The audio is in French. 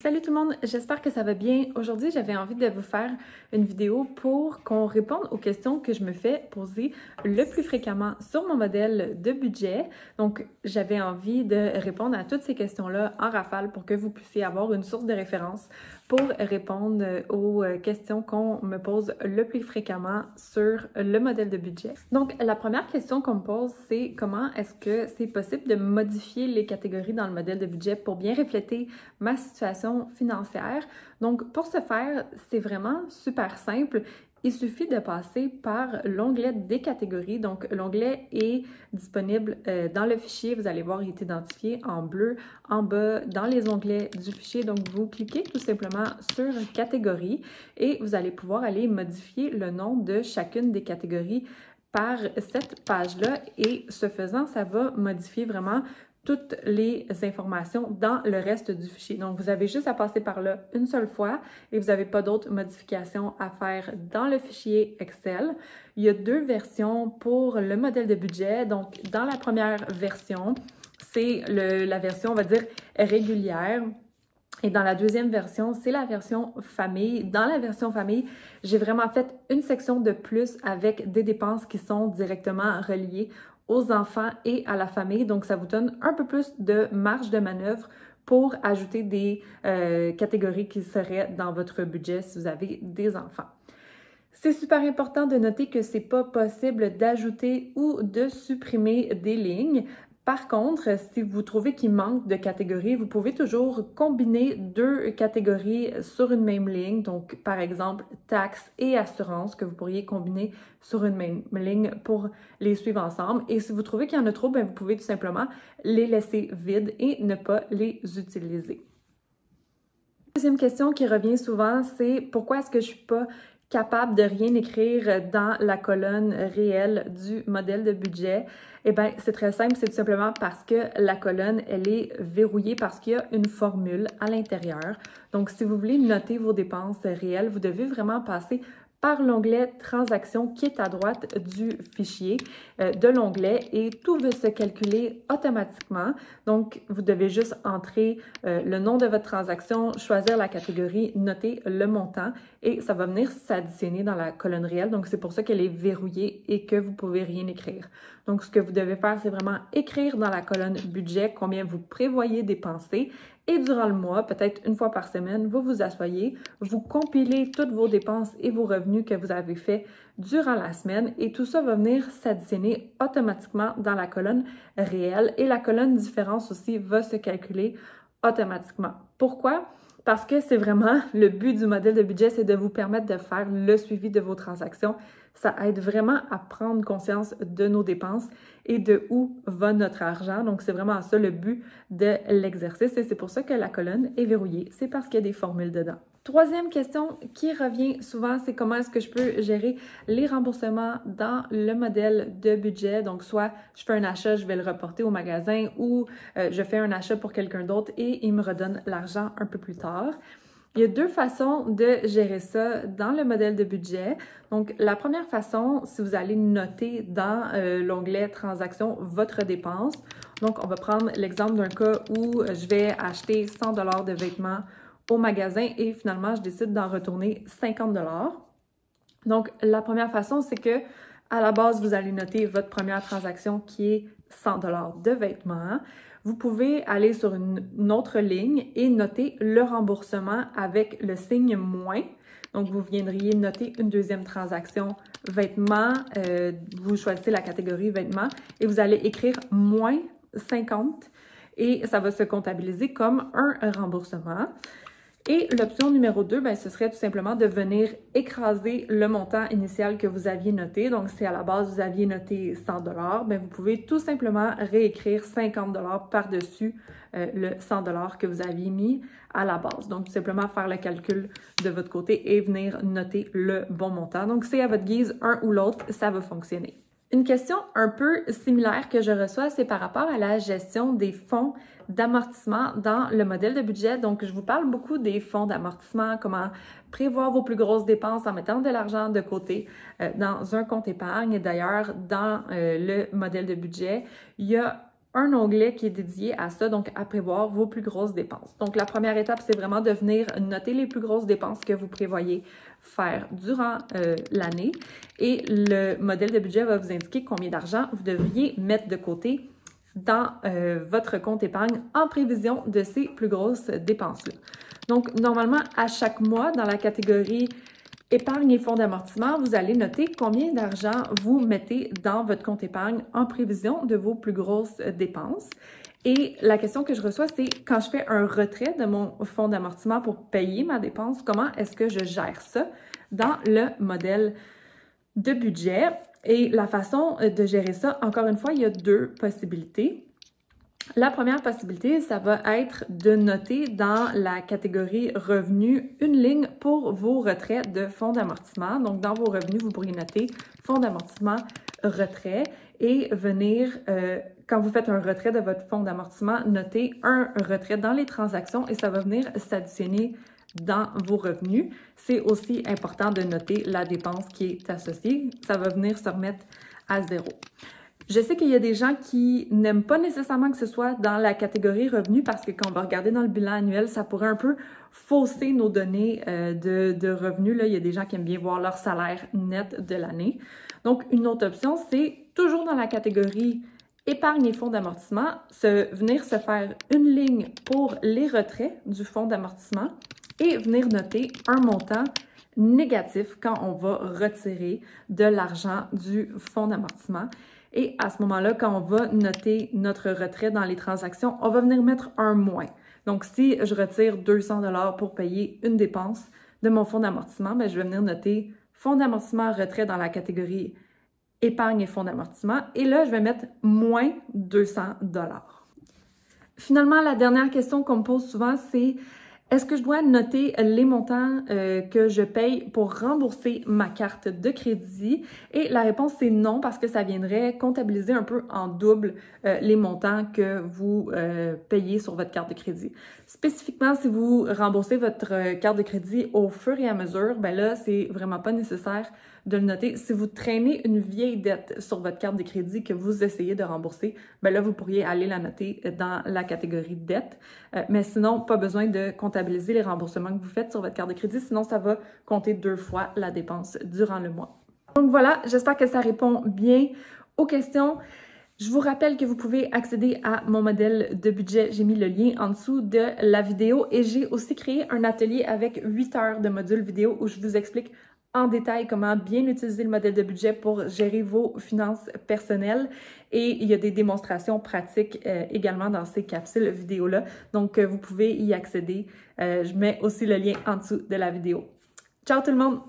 Salut tout le monde, j'espère que ça va bien. Aujourd'hui, j'avais envie de vous faire une vidéo pour qu'on réponde aux questions que je me fais poser le plus fréquemment sur mon modèle de budget. Donc, j'avais envie de répondre à toutes ces questions-là en rafale pour que vous puissiez avoir une source de référence pour répondre aux questions qu'on me pose le plus fréquemment sur le modèle de budget. Donc, la première question qu'on me pose, c'est comment est-ce que c'est possible de modifier les catégories dans le modèle de budget pour bien refléter ma situation financière. Donc, pour ce faire, c'est vraiment super simple. Il suffit de passer par l'onglet des catégories. Donc, l'onglet est disponible dans le fichier. Vous allez voir, il est identifié en bleu en bas dans les onglets du fichier. Donc, vous cliquez tout simplement sur catégorie et vous allez pouvoir aller modifier le nom de chacune des catégories par cette page-là. Et ce faisant, ça va modifier vraiment toutes les informations dans le reste du fichier. Donc, vous avez juste à passer par là une seule fois et vous n'avez pas d'autres modifications à faire dans le fichier Excel. Il y a deux versions pour le modèle de budget. Donc, dans la première version, c'est la version, on va dire, régulière. Et dans la deuxième version, c'est la version famille. Dans la version famille, j'ai vraiment fait une section de plus avec des dépenses qui sont directement reliées aux enfants et à la famille. Donc, ça vous donne un peu plus de marge de manœuvre pour ajouter des catégories qui seraient dans votre budget si vous avez des enfants. C'est super important de noter que c'est pas possible d'ajouter ou de supprimer des lignes. Par contre, si vous trouvez qu'il manque de catégories, vous pouvez toujours combiner deux catégories sur une même ligne. Donc, par exemple, taxes et assurances que vous pourriez combiner sur une même ligne pour les suivre ensemble. Et si vous trouvez qu'il y en a trop, bien, vous pouvez tout simplement les laisser vides et ne pas les utiliser. Deuxième question qui revient souvent, c'est pourquoi est-ce que je suis pas capable de rien écrire dans la colonne réelle du modèle de budget? Eh bien, c'est très simple, c'est tout simplement parce que la colonne, elle est verrouillée parce qu'il y a une formule à l'intérieur. Donc, si vous voulez noter vos dépenses réelles, vous devez vraiment passer par l'onglet Transactions qui est à droite du fichier de l'onglet et tout va se calculer automatiquement. Donc, vous devez juste entrer le nom de votre transaction, choisir la catégorie, noter le montant et ça va venir s'additionner dans la colonne réelle. Donc, c'est pour ça qu'elle est verrouillée et que vous ne pouvez rien écrire. Donc, ce que vous devez faire, c'est vraiment écrire dans la colonne budget combien vous prévoyez dépenser. Et durant le mois, peut-être une fois par semaine, vous vous asseyez, vous compilez toutes vos dépenses et vos revenus que vous avez fait durant la semaine et tout ça va venir s'additionner automatiquement dans la colonne réelle et la colonne différence aussi va se calculer automatiquement. Pourquoi? Parce que c'est vraiment le but du modèle de budget, c'est de vous permettre de faire le suivi de vos transactions. Ça aide vraiment à prendre conscience de nos dépenses et de où va notre argent. Donc, c'est vraiment ça le but de l'exercice et c'est pour ça que la colonne est verrouillée. C'est parce qu'il y a des formules dedans. Troisième question qui revient souvent, c'est comment est-ce que je peux gérer les remboursements dans le modèle de budget. Donc, soit je fais un achat, je vais le reporter au magasin ou je fais un achat pour quelqu'un d'autre et il me redonne l'argent un peu plus tard. Il y a deux façons de gérer ça dans le modèle de budget. Donc, la première façon, si vous allez noter dans l'onglet Transactions votre dépense. Donc, on va prendre l'exemple d'un cas où je vais acheter 100 $ de vêtements au magasin et finalement, je décide d'en retourner 50 $. Donc, la première façon, c'est que à la base, vous allez noter votre première transaction qui est 100 $ de vêtements. Vous pouvez aller sur une autre ligne et noter le remboursement avec le signe moins. Donc, vous viendriez noter une deuxième transaction vêtements. Vous choisissez la catégorie vêtements et vous allez écrire moins 50 et ça va se comptabiliser comme un remboursement. Et l'option numéro 2, bien, ce serait tout simplement de venir écraser le montant initial que vous aviez noté. Donc, si à la base, vous aviez noté 100 $, bien, vous pouvez tout simplement réécrire 50 $ par-dessus le 100 $ que vous aviez mis à la base. Donc, tout simplement faire le calcul de votre côté et venir noter le bon montant. Donc, c'est à votre guise, un ou l'autre, ça va fonctionner. Une question un peu similaire que je reçois, c'est par rapport à la gestion des fonds d'amortissement dans le modèle de budget. Donc, je vous parle beaucoup des fonds d'amortissement, comment prévoir vos plus grosses dépenses en mettant de l'argent de côté dans un compte épargne. D'ailleurs, dans le modèle de budget, il y a un onglet qui est dédié à ça, donc à prévoir vos plus grosses dépenses. Donc, la première étape, c'est vraiment de venir noter les plus grosses dépenses que vous prévoyez faire durant l'année. Et le modèle de budget va vous indiquer combien d'argent vous devriez mettre de côté dans votre compte épargne en prévision de ces plus grosses dépenses-là. Donc, normalement, à chaque mois, dans la catégorie épargne et fonds d'amortissement, vous allez noter combien d'argent vous mettez dans votre compte épargne en prévision de vos plus grosses dépenses. Et la question que je reçois, c'est quand je fais un retrait de mon fonds d'amortissement pour payer ma dépense, comment est-ce que je gère ça dans le modèle de budget? Et la façon de gérer ça, encore une fois, il y a deux possibilités. La première possibilité, ça va être de noter dans la catégorie revenus une ligne pour vos retraits de fonds d'amortissement. Donc, dans vos revenus, vous pourriez noter fonds d'amortissement retrait et venir, quand vous faites un retrait de votre fonds d'amortissement, noter un retrait dans les transactions et ça va venir s'additionner dans vos revenus. C'est aussi important de noter la dépense qui est associée. Ça va venir se remettre à zéro. Je sais qu'il y a des gens qui n'aiment pas nécessairement que ce soit dans la catégorie revenus parce que quand on va regarder dans le bilan annuel, ça pourrait un peu fausser nos données de revenus. Là, il y a des gens qui aiment bien voir leur salaire net de l'année. Donc, une autre option, c'est toujours dans la catégorie épargne et fonds d'amortissement, venir se faire une ligne pour les retraits du fonds d'amortissement et venir noter un montant négatif quand on va retirer de l'argent du fonds d'amortissement. Et à ce moment-là, quand on va noter notre retrait dans les transactions, on va venir mettre un moins. Donc, si je retire 200 $ pour payer une dépense de mon fonds d'amortissement, bien, je vais venir noter fonds d'amortissement retrait dans la catégorie épargne et fonds d'amortissement. Et là, je vais mettre moins 200 $. Finalement, la dernière question qu'on me pose souvent, c'est est-ce que je dois noter les montants que je paye pour rembourser ma carte de crédit? Et la réponse, c'est non, parce que ça viendrait comptabiliser un peu en double les montants que vous payez sur votre carte de crédit. Spécifiquement, si vous remboursez votre carte de crédit au fur et à mesure, ben là, c'est vraiment pas nécessaire de le noter. Si vous traînez une vieille dette sur votre carte de crédit que vous essayez de rembourser, ben là, vous pourriez aller la noter dans la catégorie dette. Mais sinon, pas besoin de comptabiliser les remboursements que vous faites sur votre carte de crédit, sinon ça va compter 2 fois la dépense durant le mois. Donc voilà, j'espère que ça répond bien aux questions. Je vous rappelle que vous pouvez accéder à mon modèle de budget. J'ai mis le lien en dessous de la vidéo et j'ai aussi créé un atelier avec 8 heures de module vidéo où je vous explique en détail comment bien utiliser le modèle de budget pour gérer vos finances personnelles. Et il y a des démonstrations pratiques également dans ces capsules vidéo-là. Donc, vous pouvez y accéder. Je mets aussi le lien en dessous de la vidéo. Ciao tout le monde!